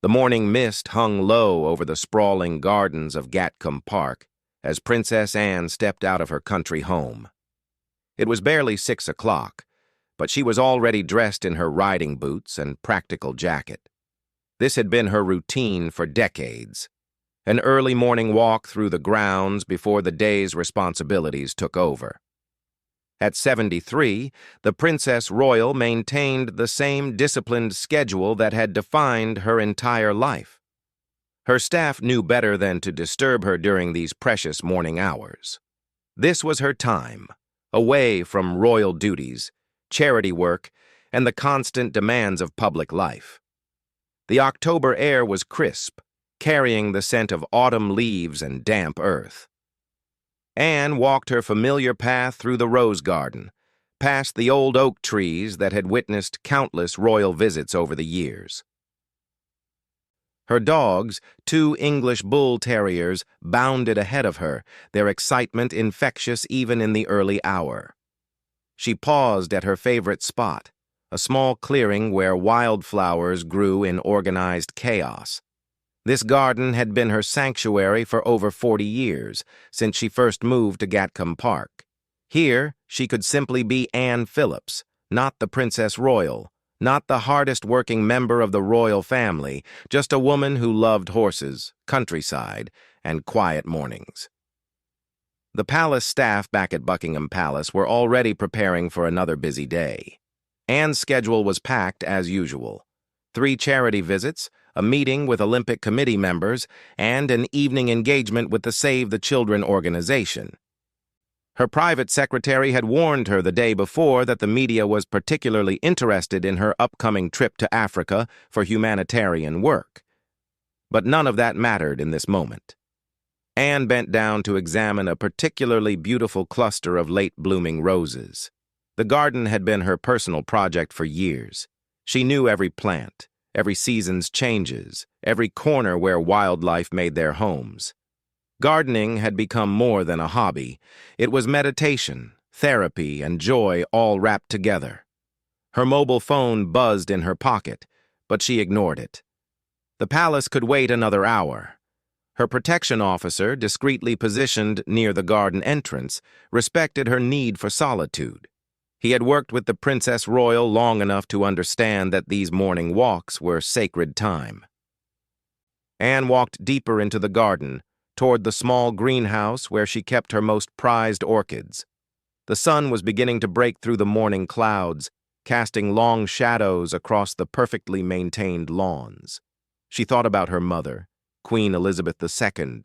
The morning mist hung low over the sprawling gardens of Gatcombe Park as Princess Anne stepped out of her country home. It was barely 6 o'clock, but she was already dressed in her riding boots and practical jacket. This had been her routine for decades. An early morning walk through the grounds before the day's responsibilities took over. At 73, the Princess Royal maintained the same disciplined schedule that had defined her entire life. Her staff knew better than to disturb her during these precious morning hours. This was her time, away from royal duties, charity work, and the constant demands of public life. The October air was crisp, carrying the scent of autumn leaves and damp earth. Anne walked her familiar path through the rose garden, past the old oak trees that had witnessed countless royal visits over the years. Her dogs, 2 English bull terriers, bounded ahead of her, their excitement infectious even in the early hour. She paused at her favorite spot, a small clearing where wildflowers grew in organized chaos. This garden had been her sanctuary for over 40 years, since she first moved to Gatcombe Park. Here, she could simply be Anne Phillips, not the Princess Royal, not the hardest-working member of the royal family, just a woman who loved horses, countryside, and quiet mornings. The palace staff back at Buckingham Palace were already preparing for another busy day. Anne's schedule was packed as usual. 3 charity visits, a meeting with Olympic Committee members, and an evening engagement with the Save the Children organization. Her private secretary had warned her the day before that the media was particularly interested in her upcoming trip to Africa for humanitarian work. But none of that mattered in this moment. Anne bent down to examine a particularly beautiful cluster of late-blooming roses. The garden had been her personal project for years. She knew every plant, every season's changes, every corner where wildlife made their homes. Gardening had become more than a hobby. It was meditation, therapy, and joy all wrapped together. Her mobile phone buzzed in her pocket, but she ignored it. The palace could wait another hour. Her protection officer, discreetly positioned near the garden entrance, respected her need for solitude. He had worked with the Princess Royal long enough to understand that these morning walks were sacred time. Anne walked deeper into the garden, toward the small greenhouse where she kept her most prized orchids. The sun was beginning to break through the morning clouds, casting long shadows across the perfectly maintained lawns. She thought about her mother, Queen Elizabeth II,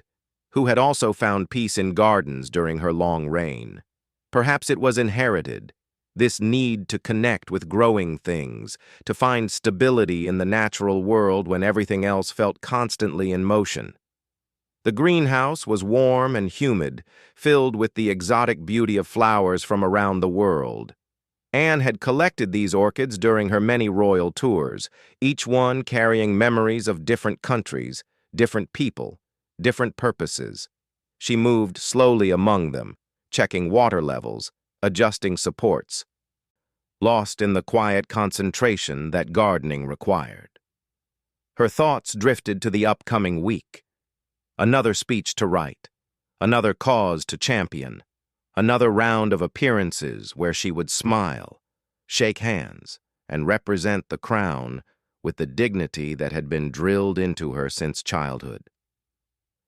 who had also found peace in gardens during her long reign. Perhaps it was inherited, this need to connect with growing things, to find stability in the natural world when everything else felt constantly in motion. The greenhouse was warm and humid, filled with the exotic beauty of flowers from around the world. Anne had collected these orchids during her many royal tours, each one carrying memories of different countries, different people, different purposes. She moved slowly among them, checking water levels, adjusting supports, lost in the quiet concentration that gardening required. Her thoughts drifted to the upcoming week. Another speech to write, another cause to champion, another round of appearances where she would smile, shake hands, and represent the crown with the dignity that had been drilled into her since childhood.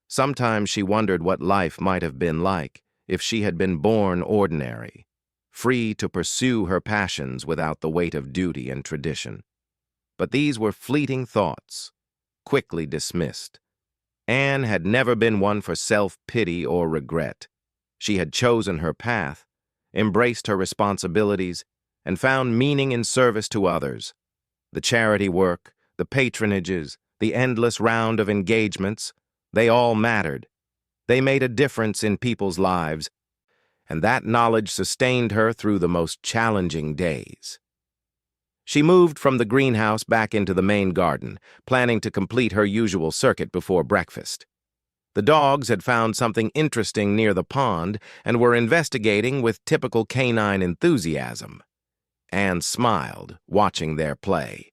Sometimes she wondered what life might have been like if she had been born ordinary, free to pursue her passions without the weight of duty and tradition. But these were fleeting thoughts, quickly dismissed. Anne had never been one for self-pity or regret. She had chosen her path, embraced her responsibilities, and found meaning in service to others. The charity work, the patronages, the endless round of engagements, they all mattered. They made a difference in people's lives, and that knowledge sustained her through the most challenging days. She moved from the greenhouse back into the main garden, planning to complete her usual circuit before breakfast. The dogs had found something interesting near the pond and were investigating with typical canine enthusiasm. Anne smiled, watching their play.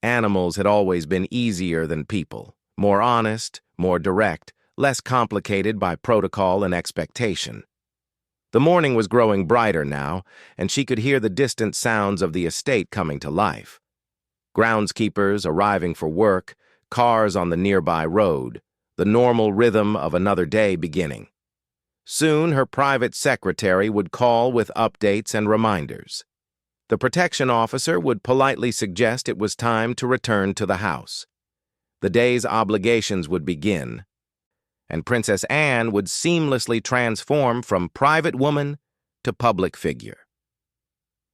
Animals had always been easier than people, more honest, more direct, less complicated by protocol and expectation. The morning was growing brighter now, and she could hear the distant sounds of the estate coming to life. Groundskeepers arriving for work, cars on the nearby road, the normal rhythm of another day beginning. Soon her private secretary would call with updates and reminders. The protection officer would politely suggest it was time to return to the house. The day's obligations would begin, and Princess Anne would seamlessly transform from private woman to public figure.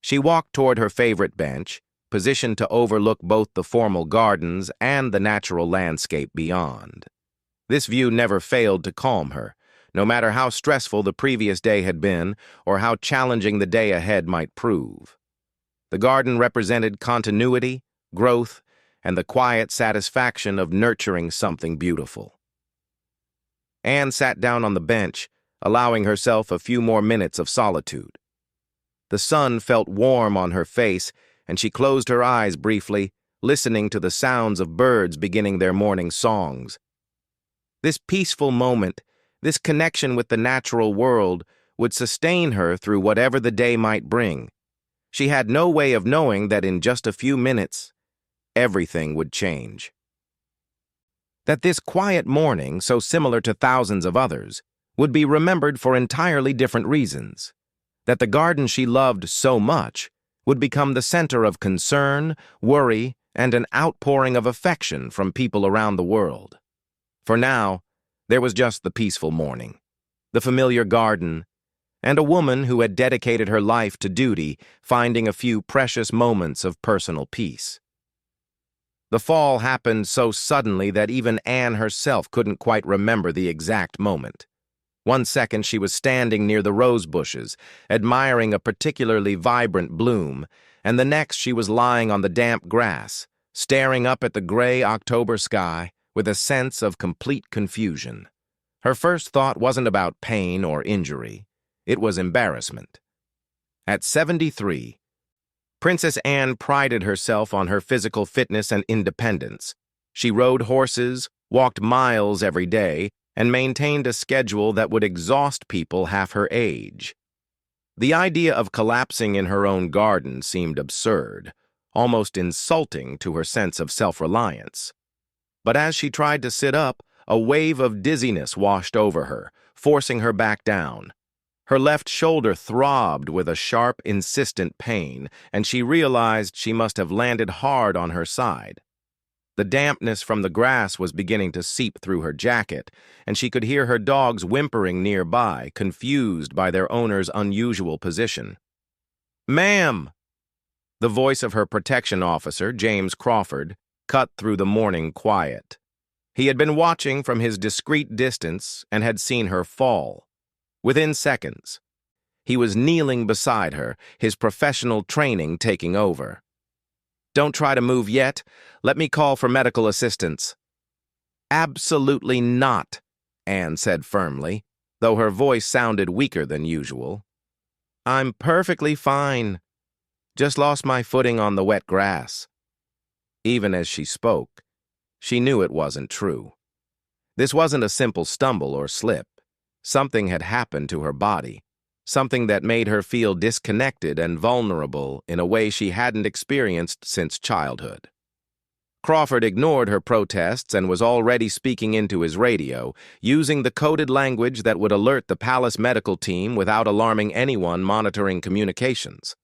She walked toward her favorite bench, positioned to overlook both the formal gardens and the natural landscape beyond. This view never failed to calm her, no matter how stressful the previous day had been or how challenging the day ahead might prove. The garden represented continuity, growth, and the quiet satisfaction of nurturing something beautiful. Anne sat down on the bench, allowing herself a few more minutes of solitude. The sun felt warm on her face, and she closed her eyes briefly, listening to the sounds of birds beginning their morning songs. This peaceful moment, this connection with the natural world, would sustain her through whatever the day might bring. She had no way of knowing that in just a few minutes, everything would change. That this quiet morning, so similar to thousands of others, would be remembered for entirely different reasons. That the garden she loved so much would become the center of concern, worry, and an outpouring of affection from people around the world. For now, there was just the peaceful morning, the familiar garden, and a woman who had dedicated her life to duty, finding a few precious moments of personal peace. The fall happened so suddenly that even Anne herself couldn't quite remember the exact moment. One second she was standing near the rose bushes, admiring a particularly vibrant bloom, and the next she was lying on the damp grass, staring up at the gray October sky with a sense of complete confusion. Her first thought wasn't about pain or injury. It was embarrassment. At 73, Princess Anne prided herself on her physical fitness and independence. She rode horses, walked miles every day, and maintained a schedule that would exhaust people half her age. The idea of collapsing in her own garden seemed absurd, almost insulting to her sense of self-reliance. But as she tried to sit up, a wave of dizziness washed over her, forcing her back down. Her left shoulder throbbed with a sharp, insistent pain, and she realized she must have landed hard on her side. The dampness from the grass was beginning to seep through her jacket, and she could hear her dogs whimpering nearby, confused by their owner's unusual position. "Ma'am!" The voice of her protection officer, James Crawford, cut through the morning quiet. He had been watching from his discreet distance and had seen her fall. Within seconds, he was kneeling beside her, his professional training taking over. "Don't try to move yet. Let me call for medical assistance." "Absolutely not," Anne said firmly, though her voice sounded weaker than usual. "I'm perfectly fine. Just lost my footing on the wet grass." Even as she spoke, she knew it wasn't true. This wasn't a simple stumble or slip. Something had happened to her body, something that made her feel disconnected and vulnerable in a way she hadn't experienced since childhood. Crawford ignored her protests and was already speaking into his radio, using the coded language that would alert the palace medical team without alarming anyone monitoring communications.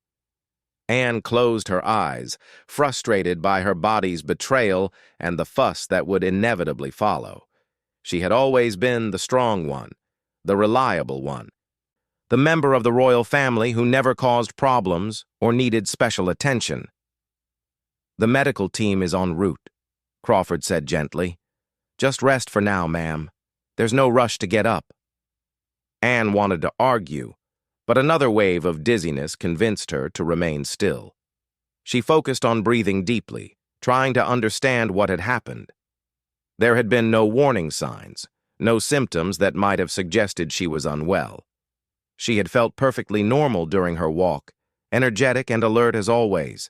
Anne closed her eyes, frustrated by her body's betrayal and the fuss that would inevitably follow. She had always been the strong one, the reliable one, the member of the royal family who never caused problems or needed special attention. "The medical team is en route," Crawford said gently. "Just rest for now, ma'am. There's no rush to get up." Anne wanted to argue, but another wave of dizziness convinced her to remain still. She focused on breathing deeply, trying to understand what had happened. There had been no warning signs, no symptoms that might have suggested she was unwell. She had felt perfectly normal during her walk, energetic and alert as always.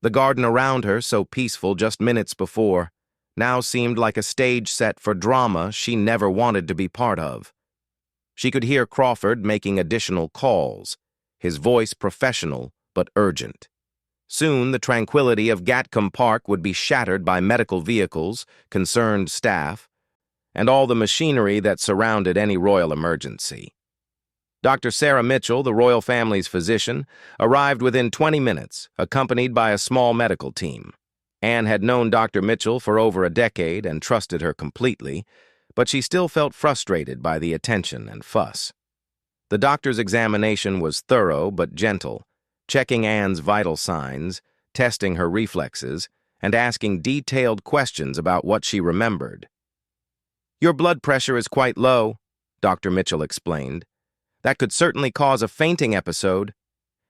The garden around her, so peaceful just minutes before, now seemed like a stage set for drama she never wanted to be part of. She could hear Crawford making additional calls, his voice professional but urgent. Soon the tranquility of Gatcombe Park would be shattered by medical vehicles, concerned staff, and all the machinery that surrounded any royal emergency. Dr. Sarah Mitchell, the royal family's physician, arrived within 20 minutes, accompanied by a small medical team. Anne had known Dr. Mitchell for over a decade and trusted her completely, but she still felt frustrated by the attention and fuss. The doctor's examination was thorough but gentle, checking Anne's vital signs, testing her reflexes, and asking detailed questions about what she remembered. "Your blood pressure is quite low," Dr. Mitchell explained. "That could certainly cause a fainting episode.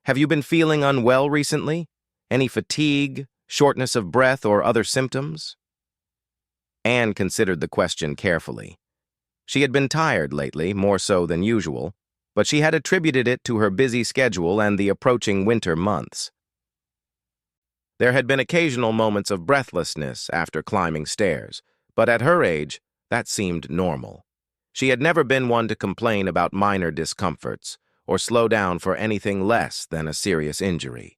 Have you been feeling unwell recently? Any fatigue, shortness of breath, or other symptoms?" Anne considered the question carefully. She had been tired lately, more so than usual, but she had attributed it to her busy schedule and the approaching winter months. There had been occasional moments of breathlessness after climbing stairs, but at her age, that seemed normal. She had never been one to complain about minor discomforts or slow down for anything less than a serious injury.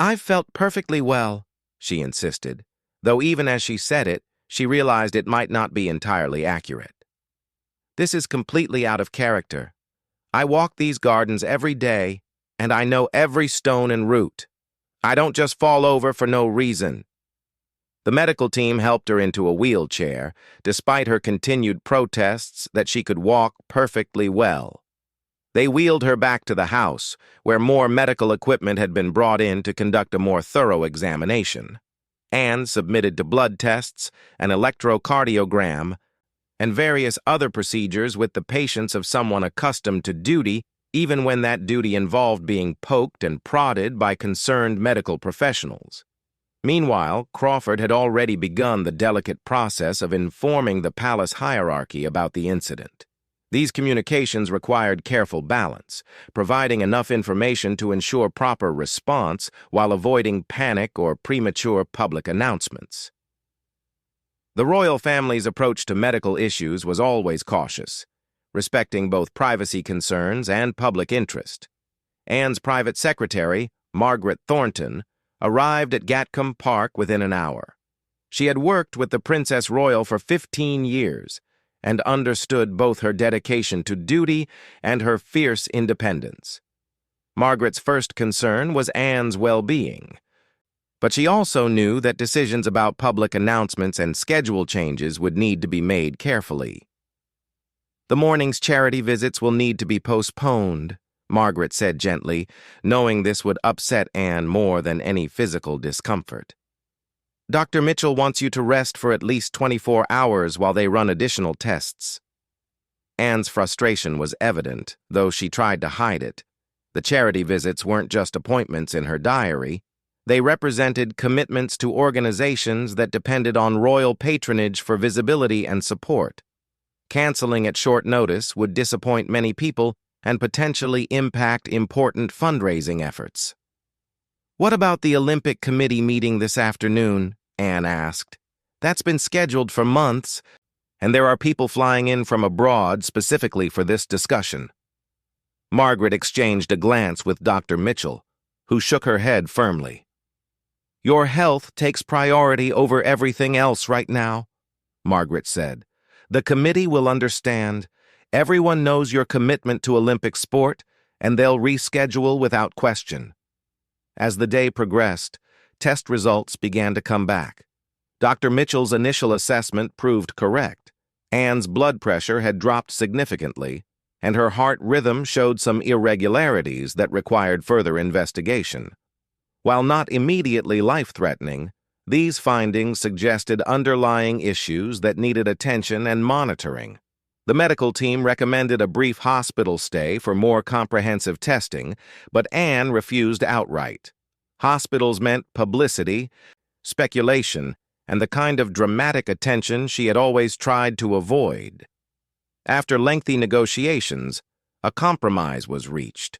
"I've felt perfectly well," she insisted, though even as she said it, she realized it might not be entirely accurate. "This is completely out of character. I walk these gardens every day, and I know every stone and root. I don't just fall over for no reason." The medical team helped her into a wheelchair, despite her continued protests that she could walk perfectly well. They wheeled her back to the house, where more medical equipment had been brought in to conduct a more thorough examination. Anne submitted to blood tests, an electrocardiogram, and various other procedures with the patience of someone accustomed to duty, even when that duty involved being poked and prodded by concerned medical professionals. Meanwhile, Crawford had already begun the delicate process of informing the palace hierarchy about the incident. These communications required careful balance, providing enough information to ensure proper response while avoiding panic or premature public announcements. The royal family's approach to medical issues was always cautious, respecting both privacy concerns and public interest. Anne's private secretary, Margaret Thornton, arrived at Gatcombe Park within an hour. She had worked with the Princess Royal for 15 years and understood both her dedication to duty and her fierce independence. Margaret's first concern was Anne's well-being, but she also knew that decisions about public announcements and schedule changes would need to be made carefully. "The morning's charity visits will need to be postponed," Margaret said gently, knowing this would upset Anne more than any physical discomfort. "Dr. Mitchell wants you to rest for at least 24 hours while they run additional tests." Anne's frustration was evident, though she tried to hide it. The charity visits weren't just appointments in her diary. They represented commitments to organizations that depended on royal patronage for visibility and support. Canceling at short notice would disappoint many people and potentially impact important fundraising efforts. "What about the Olympic Committee meeting this afternoon?" Anne asked. "That's been scheduled for months, and there are people flying in from abroad specifically for this discussion." Margaret exchanged a glance with Dr. Mitchell, who shook her head firmly. "Your health takes priority over everything else right now," Margaret said. "The committee will understand. Everyone knows your commitment to Olympic sport, and they'll reschedule without question." As the day progressed, test results began to come back. Dr. Mitchell's initial assessment proved correct. Anne's blood pressure had dropped significantly, and her heart rhythm showed some irregularities that required further investigation. While not immediately life-threatening, these findings suggested underlying issues that needed attention and monitoring. The medical team recommended a brief hospital stay for more comprehensive testing, but Anne refused outright. Hospitals meant publicity, speculation, and the kind of dramatic attention she had always tried to avoid. After lengthy negotiations, a compromise was reached.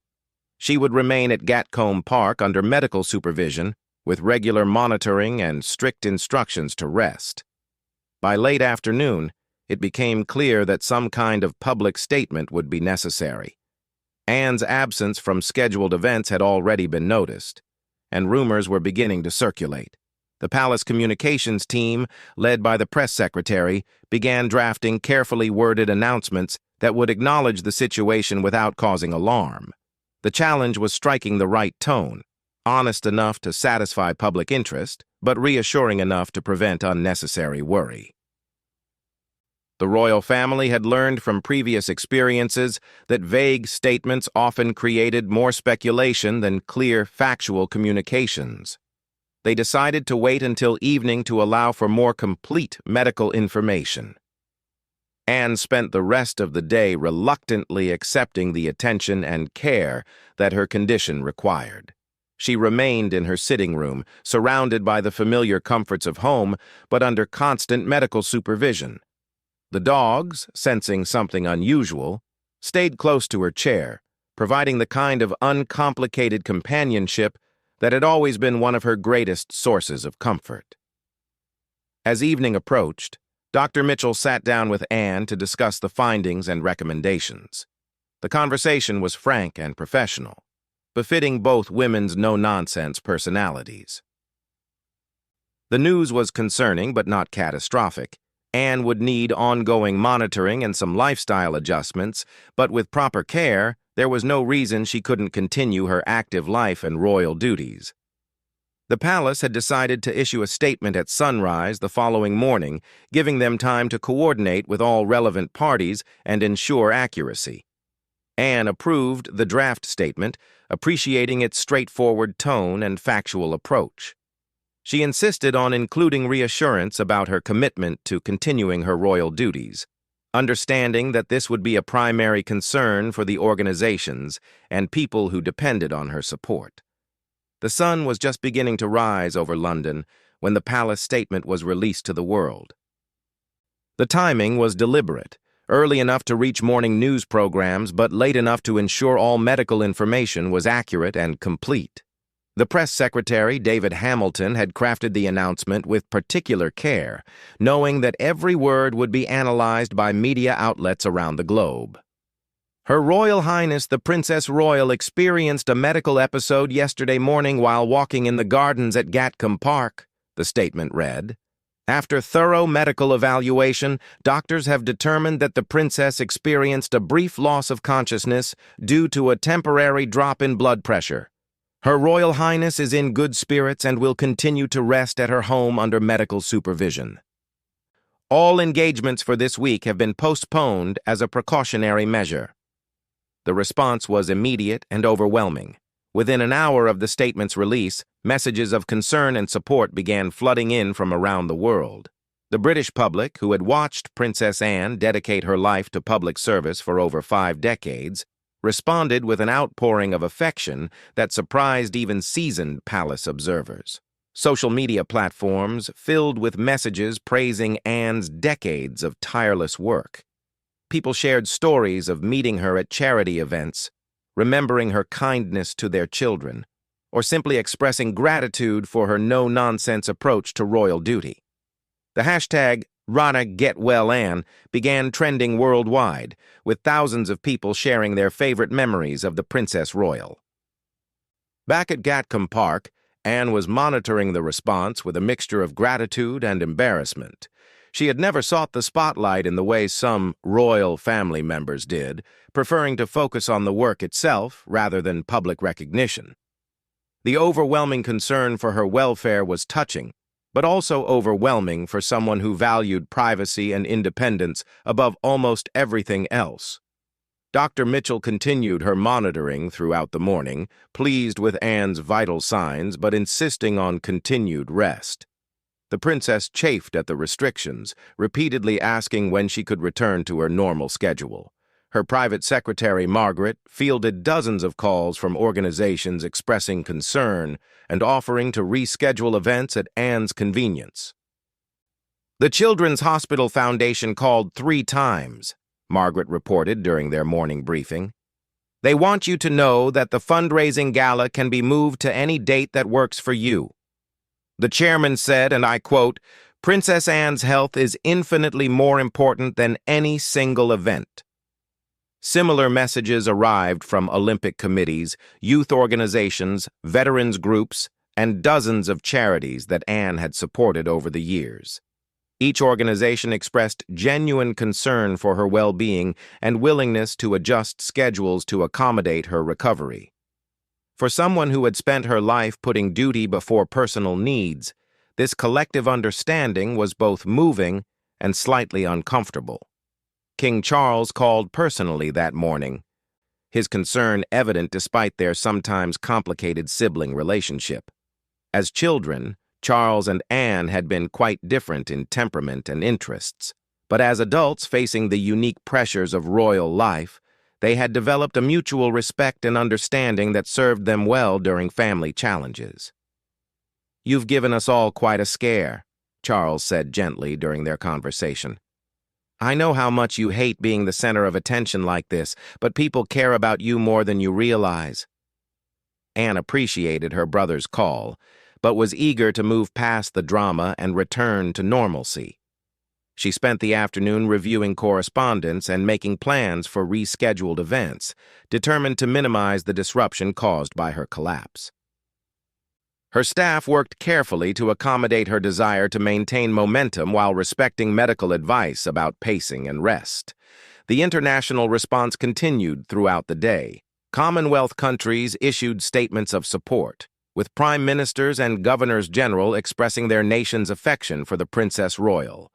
She would remain at Gatcombe Park under medical supervision, with regular monitoring and strict instructions to rest. By late afternoon, it became clear that some kind of public statement would be necessary. Anne's absence from scheduled events had already been noticed, and rumors were beginning to circulate. The palace communications team, led by the press secretary, began drafting carefully worded announcements that would acknowledge the situation without causing alarm. The challenge was striking the right tone, honest enough to satisfy public interest, but reassuring enough to prevent unnecessary worry. The royal family had learned from previous experiences that vague statements often created more speculation than clear, factual communications. They decided to wait until evening to allow for more complete medical information. Anne spent the rest of the day reluctantly accepting the attention and care that her condition required. She remained in her sitting room, surrounded by the familiar comforts of home, but under constant medical supervision. The dogs, sensing something unusual, stayed close to her chair, providing the kind of uncomplicated companionship that had always been one of her greatest sources of comfort. As evening approached, Dr. Mitchell sat down with Anne to discuss the findings and recommendations. The conversation was frank and professional, befitting both women's no-nonsense personalities. The news was concerning but not catastrophic. Anne would need ongoing monitoring and some lifestyle adjustments, but with proper care, there was no reason she couldn't continue her active life and royal duties. The palace had decided to issue a statement at sunrise the following morning, giving them time to coordinate with all relevant parties and ensure accuracy. Anne approved the draft statement, appreciating its straightforward tone and factual approach. She insisted on including reassurance about her commitment to continuing her royal duties, understanding that this would be a primary concern for the organizations and people who depended on her support. The sun was just beginning to rise over London when the palace statement was released to the world. The timing was deliberate, early enough to reach morning news programs, but late enough to ensure all medical information was accurate and complete. The press secretary, David Hamilton, had crafted the announcement with particular care, knowing that every word would be analyzed by media outlets around the globe. Her Royal Highness the Princess Royal experienced a medical episode yesterday morning while walking in the gardens at Gatcombe Park, the statement read. After thorough medical evaluation, doctors have determined that the princess experienced a brief loss of consciousness due to a temporary drop in blood pressure. Her Royal Highness is in good spirits and will continue to rest at her home under medical supervision. All engagements for this week have been postponed as a precautionary measure. The response was immediate and overwhelming. Within an hour of the statement's release, messages of concern and support began flooding in from around the world. The British public, who had watched Princess Anne dedicate her life to public service for over 5 decades, responded with an outpouring of affection that surprised even seasoned palace observers. Social media platforms filled with messages praising Anne's decades of tireless work. People shared stories of meeting her at charity events, remembering her kindness to their children, or simply expressing gratitude for her no-nonsense approach to royal duty. The hashtag #RanaGetWellAnne began trending worldwide, with thousands of people sharing their favorite memories of the Princess Royal. Back at Gatcombe Park, Anne was monitoring the response with a mixture of gratitude and embarrassment. She had never sought the spotlight in the way some royal family members did, preferring to focus on the work itself rather than public recognition. The overwhelming concern for her welfare was touching, but also overwhelming for someone who valued privacy and independence above almost everything else. Dr. Mitchell continued her monitoring throughout the morning, pleased with Anne's vital signs but insisting on continued rest. The princess chafed at the restrictions, repeatedly asking when she could return to her normal schedule. Her private secretary, Margaret, fielded dozens of calls from organizations expressing concern and offering to reschedule events at Anne's convenience. The Children's Hospital Foundation called 3 times, Margaret reported during their morning briefing. They want you to know that the fundraising gala can be moved to any date that works for you. The chairman said, and I quote, "Princess Anne's health is infinitely more important than any single event." Similar messages arrived from Olympic committees, youth organizations, veterans groups, and dozens of charities that Anne had supported over the years. Each organization expressed genuine concern for her well-being and willingness to adjust schedules to accommodate her recovery. For someone who had spent her life putting duty before personal needs, this collective understanding was both moving and slightly uncomfortable. King Charles called personally that morning, his concern evident despite their sometimes complicated sibling relationship. As children, Charles and Anne had been quite different in temperament and interests, but as adults facing the unique pressures of royal life, they had developed a mutual respect and understanding that served them well during family challenges. "You've given us all quite a scare," Charles said gently during their conversation. "I know how much you hate being the center of attention like this, but people care about you more than you realize." Anne appreciated her brother's call, but was eager to move past the drama and return to normalcy. She spent the afternoon reviewing correspondence and making plans for rescheduled events, determined to minimize the disruption caused by her collapse. Her staff worked carefully to accommodate her desire to maintain momentum while respecting medical advice about pacing and rest. The international response continued throughout the day. Commonwealth countries issued statements of support, with prime ministers and governors general expressing their nation's affection for the Princess Royal.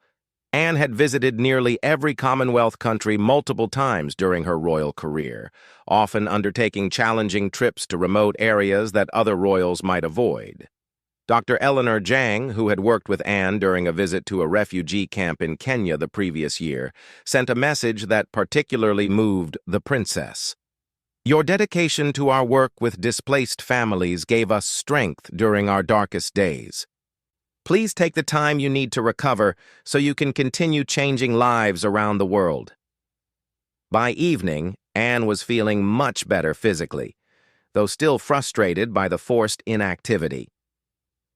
Anne had visited nearly every Commonwealth country multiple times during her royal career, often undertaking challenging trips to remote areas that other royals might avoid. Dr. Eleanor Jang, who had worked with Anne during a visit to a refugee camp in Kenya the previous year, sent a message that particularly moved the princess. "Your dedication to our work with displaced families gave us strength during our darkest days. Please take the time you need to recover so you can continue changing lives around the world." By evening, Anne was feeling much better physically, though still frustrated by the forced inactivity.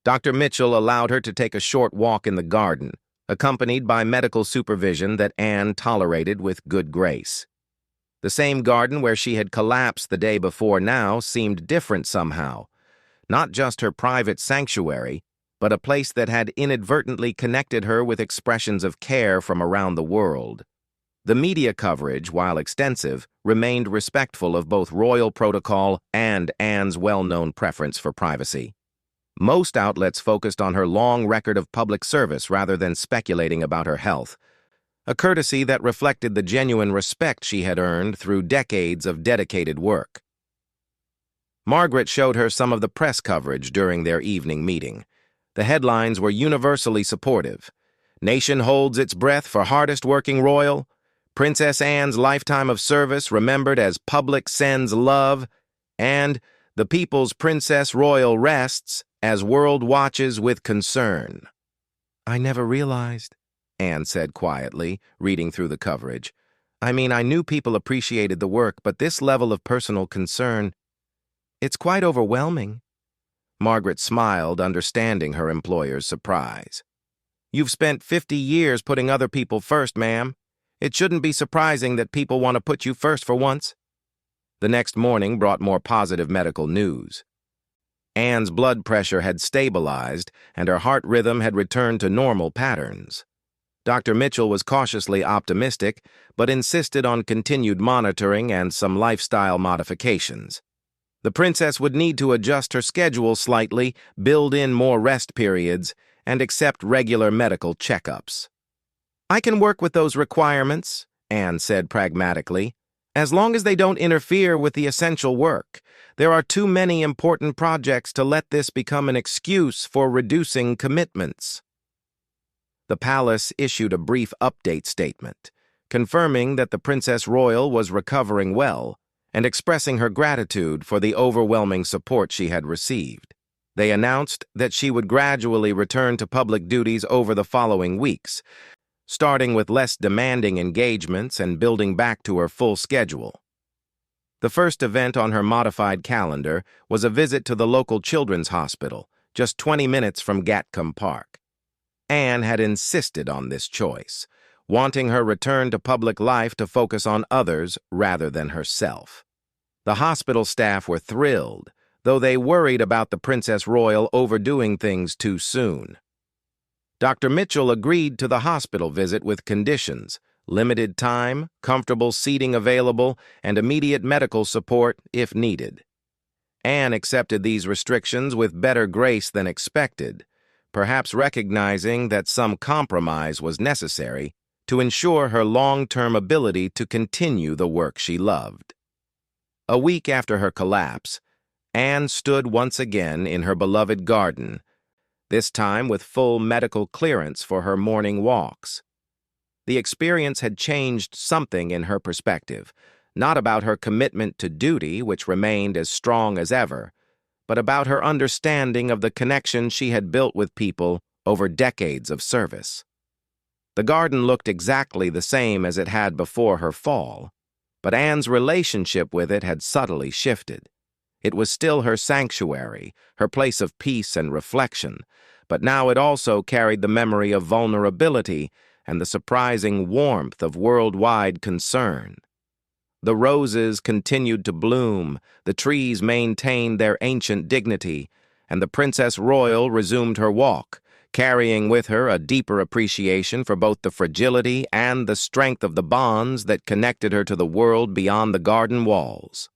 Dr. Mitchell allowed her to take a short walk in the garden, accompanied by medical supervision that Anne tolerated with good grace. The same garden where she had collapsed the day before now seemed different somehow, not just her private sanctuary, but a place that had inadvertently connected her with expressions of care from around the world. The media coverage, while extensive, remained respectful of both royal protocol and Anne's well-known preference for privacy. Most outlets focused on her long record of public service rather than speculating about her health, a courtesy that reflected the genuine respect she had earned through decades of dedicated work. Margaret showed her some of the press coverage during their evening meeting. The headlines were universally supportive. "Nation holds its breath for hardest working royal," "Princess Anne's lifetime of service remembered as public sends love," and "The People's Princess Royal rests as world watches with concern." "I never realized," Anne said quietly, reading through the coverage. "I mean, I knew people appreciated the work, but this level of personal concern, it's quite overwhelming." Margaret smiled, understanding her employer's surprise. "You've spent 50 years putting other people first, ma'am. It shouldn't be surprising that people want to put you first for once." The next morning brought more positive medical news. Anne's blood pressure had stabilized, and her heart rhythm had returned to normal patterns. Dr. Mitchell was cautiously optimistic, but insisted on continued monitoring and some lifestyle modifications. The princess would need to adjust her schedule slightly, build in more rest periods, and accept regular medical checkups. "I can work with those requirements," Anne said pragmatically, "as long as they don't interfere with the essential work. There are too many important projects to let this become an excuse for reducing commitments." The palace issued a brief update statement, confirming that the Princess Royal was recovering well and expressing her gratitude for the overwhelming support she had received. They announced that she would gradually return to public duties over the following weeks, starting with less demanding engagements and building back to her full schedule. The first event on her modified calendar was a visit to the local children's hospital, just 20 minutes from Gatcombe Park. Anne had insisted on this choice, wanting her return to public life to focus on others rather than herself. The hospital staff were thrilled, though they worried about the Princess Royal overdoing things too soon. Dr. Mitchell agreed to the hospital visit with conditions: limited time, comfortable seating available, and immediate medical support if needed. Anne accepted these restrictions with better grace than expected, perhaps recognizing that some compromise was necessary to ensure her long-term ability to continue the work she loved. A week after her collapse, Anne stood once again in her beloved garden, this time with full medical clearance for her morning walks. The experience had changed something in her perspective, not about her commitment to duty, which remained as strong as ever, but about her understanding of the connection she had built with people over decades of service. The garden looked exactly the same as it had before her fall, but Anne's relationship with it had subtly shifted. It was still her sanctuary, her place of peace and reflection, but now it also carried the memory of vulnerability and the surprising warmth of worldwide concern. The roses continued to bloom, the trees maintained their ancient dignity, and the Princess Royal resumed her walk, carrying with her a deeper appreciation for both the fragility and the strength of the bonds that connected her to the world beyond the garden walls.